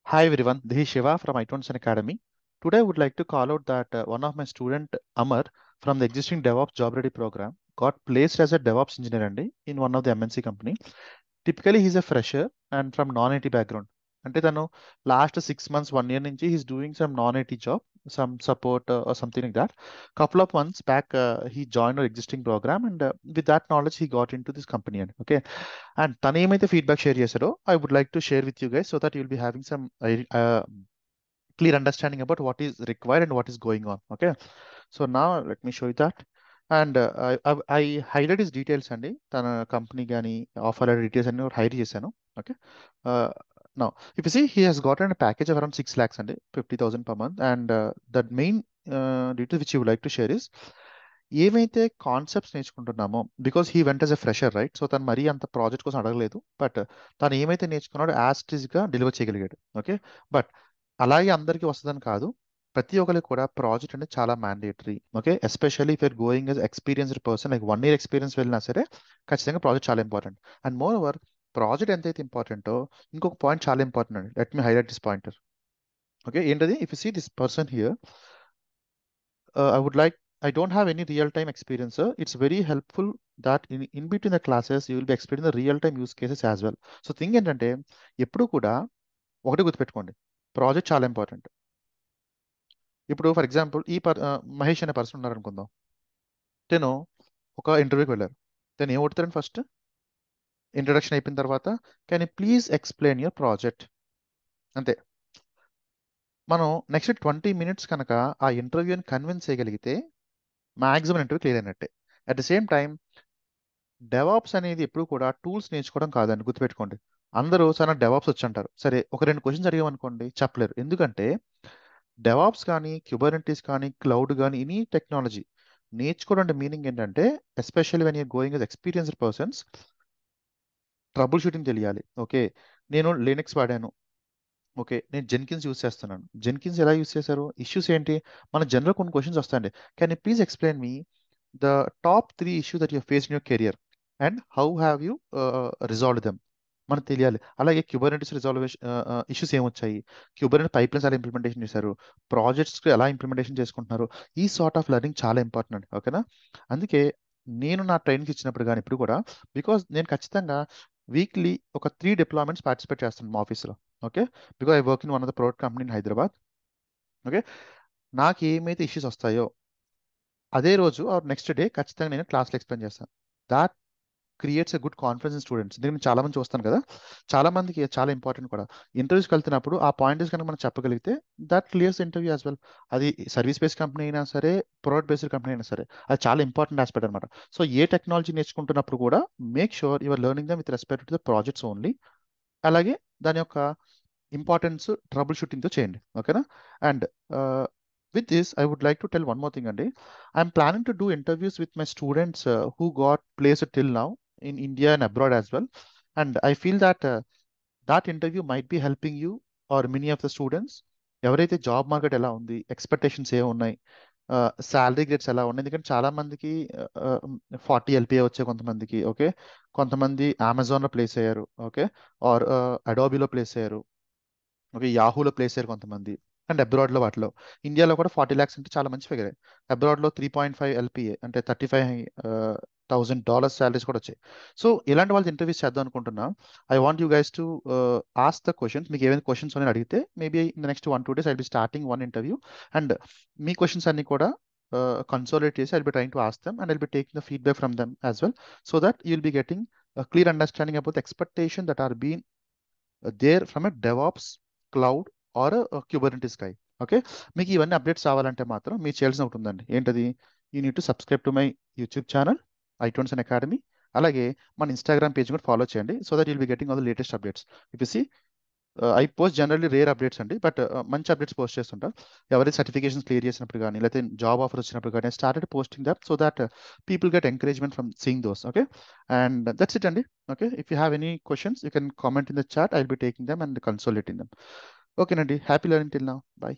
Hi everyone, this is Shiva from iTunes Academy. Today I would like to call out that one of my student Amar from the existing DevOps Job Ready program got placed as a DevOps engineer in one of the MNC company. Typically he's a fresher and from non-IT background. అంటే తను last 6 months 1 year నుంచి he's doing some non-IT job, some support or something like that. Couple of months back he joined our existing program and with that knowledge he got into this company. And okay, and తను ఏమైతే feedback share చేశారో I would like to share with you guys so that you'll be having some clear understanding about what is required and what is going on. Okay, so now let me show you that. And I highlight his details అండి, తన company కానీ offer details అన్ని hide చేశాను. Okay, now if you see he has gotten a package of around 6 lakhs అండి, 50,000 per month. And the main detail which you would like to share is ఏమైతే concepts నేర్చుకుంటున్నామో, because he went as a fresher right, so తను మరీ అంత project కోసం అడగలేదు, but తను ఏమైతే నేర్చుకున్నాడో యాస్టిజ్గా డెలివర్ చేయగలిగాడు. ఓకే, బట్ అలాగే అందరికీ వస్తుందని కాదు, ప్రతి ఒక్కరికి కూడా ప్రాజెక్ట్ అనేది చాలా mandatory. Okay, especially if you're going as experienced person, like 1 year experience వెళ్ళినా సరే ఖచ్చితంగా ప్రాజెక్ట్ చాలా important. And moreover project ఎంతైతే ఇంపార్టెంటో ఇంకొక పాయింట్ చాలా ఇంపార్టెంట్ అండి. Let me highlight this pointer. Okay, ఏంటది? If you see this person here, I would like, I don't have any real-time experience, sir. It's very helpful that in between the classes you will be experiencing the real-time use cases as well. So thing ఏంటంటే ఎప్పుడు కూడా ఒకటి గుర్తుపెట్టుకోండి, project చాలా important. ఇప్పుడు for example Mahesh అనే person ఉన్నారు అనుకుందాం. తను ఒక ఇంటర్వ్యూకి వెళ్ళారు. తను ఏం కొడతారండి? ఫస్ట్ ఇంట్రడక్షన్ అయిపోయిన తర్వాత can you please explain your project, అంతే. మనం నెక్స్ట్ 20 minutes కనుక ఆ ఇంటర్వ్యూని కన్విన్స్ చేయగలిగితే మ్యాక్సిమం ఇంటర్వ్యూ క్లియర్ అయినట్టే. At the same time DevOps అనేది ఎప్పుడు కూడా టూల్స్ నేర్చుకోవడం కాదని గుర్తుపెట్టుకోండి. అందరూ చాలా డెవాప్స్ వచ్చి అంటారు, సరే ఒక 2 questions అడిగామనుకోండి చెప్పలేరు. ఎందుకంటే డెవాప్స్ కానీ క్యూబర్నెటీస్ కానీ క్లౌడ్ కానీ ఎనీ టెక్నాలజీ నేర్చుకోవడం అంటే మీనింగ్ ఏంటంటే, especially when you're going as experienced persons, trouble shooting తెలియాలి. ఓకే, నేను లినక్స్ వాడాను, ఓకే నేను జెన్కిన్స్ యూస్ చేస్తున్నాను. జెన్కిన్స్ ఎలా యూస్ చేశారు, ఇష్యూస్ ఏంటి, మన జనరల్ కొన్ని క్వశ్చన్స్ వస్తాయండి. Can you please explain me the top 3 issues that you have faced in your career and how have you resolved them, మనకు తెలియాలి. అలాగే క్యూబర్నెటిస్ రిజాల్వేషన్ ఇష్యూస్ ఏమొచ్చాయి, క్యూబర్నెట్ పైప్లైన్స్ ఎలా ఇంప్లిమెంటేషన్ చేశారు, ప్రాజెక్ట్స్కి ఎలా ఇంప్లిమెంటేషన్ చేసుకుంటున్నారు, ఈ సార్ట్ ఆఫ్ లెర్నింగ్ చాలా ఇంపార్టెంట్ అండి. ఓకేనా, అందుకే నేను నా ట్రైనింగ్ ఇచ్చినప్పుడు కానీ ఇప్పుడు కూడా, బికాజ్ నేను ఖచ్చితంగా వీక్లీ ఒక 3 deployments పార్టిసిపేట్ చేస్తాను మా ఆఫీస్లో. Okay, because I work in one of the product company in Hyderabad. Okay, నాకు ఏమైతే ఇష్యూస్ వస్తాయో అదే రోజు ఆర్ నెక్స్ట్ డే ఖచ్చితంగా నేను క్లాస్లో ఎక్స్ప్లెయిన్ చేస్తాను. That creates a good confidence in students. ఎందుకంటే చాలా మంది చూస్తాను కదా, చాలా మందికి చాలా ఇంపార్టెంట్ కూడా. ఇంటర్వ్యూస్కి వెళ్తున్నప్పుడు ఆ పాయింట్స్ కనుక మనం చెప్పగలిగితే that clears interview as well. అది సర్వీస్ బేస్డ్ కంపెనీ అయినా సరే, ప్రోడక్ట్ బేస్డ్ కంపెనీ అయినా సరే, అది చాలా ఇంపార్టెంట్ ఆస్పెక్ట్ అనమాట. సో ఏ టెక్నాలజీ నేర్చుకుంటున్నప్పుడు కూడా make sure your learning them with respect to the projects only. అలాగే దాని యొక్క ఇంపార్టెన్స్ ట్రబుల్ షూటింగ్తో చేయండి. ఓకేనా, and with this I would like to tell one more thing అండి. I'm planning to do interviews with my students who got placed till now in India and abroad as well. And I feel that that interview might be helping you or many of the students. ఎవరైతే job market ఎలా ఉంది, expectations ఏ ఉన్నాయి, salary grades ఎలా ఉన్నాయి. ఎందుకంటే చాలా మందికి 40 LPA వచ్చాయి కొంతమందికి. ఓకే, కొంతమంది అమెజాన్లో ప్లేస్ అయ్యారు. ఓకే, ఆర్ అడోబీలో ప్లేస్ అయ్యారు. ఓకే, యాహూలో ప్లేస్ అయ్యారు కొంతమంది. అండ్ అబ్రాడ్లో వాటిలో, ఇండియాలో కూడా 40 lakhs అంటే చాలా మంచి ఫిగర్. అబ్రాడ్లో 3.5 LPA అంటే $35,000 శాలరీస్ కూడా వచ్చాయి. సో ఇలాంటి వాళ్ళకి ఇంటర్వ్యూస్ చేద్దాం అనుకుంటున్నా. I want you guys to ask the questions. మీకు ఏమైనా క్వశ్చన్స్ అని అడిగితే maybe in the next 1-2 days I be starting one interview. And మీ క్వశ్చన్స్ అన్ని కూడా కన్సోలేట్ చేసి I'll be trying to ask them and I'll be taking the feedback from them as well, so that you will be getting clear understanding about the expectation that are been there from a DevOps, cloud are Kubernetes guy. Okay, మీకు ఇవన్నీ updates రావాలంటే మాత్రం మీరు చేయాల్సిన ఒకటి ఉందండి. ఏంటది? You need to subscribe to my YouTube channel iTunes Academy. అలాగే మన ఇన్స్టాగ్రామ్ పేజ్ కూడా ఫాలో చేయండి, so that you'll be getting all the latest updates. If you see I post generally rare updates అండి, బట్ మంచి updates post చేస్తుంటా. ఎవరైతే certifications clear చేసినప్పుడు కానీ లేకపోతే జాబ్ ఆఫర్ వచ్చినప్పుడు కానీ started posting that, so that people get encouragement from seeing those. Okay, and that's it అండి. Okay, if you have any questions you can comment in the chat, I will be taking them and consolidating them. ఓకేనండి, happy learning till now. Bye.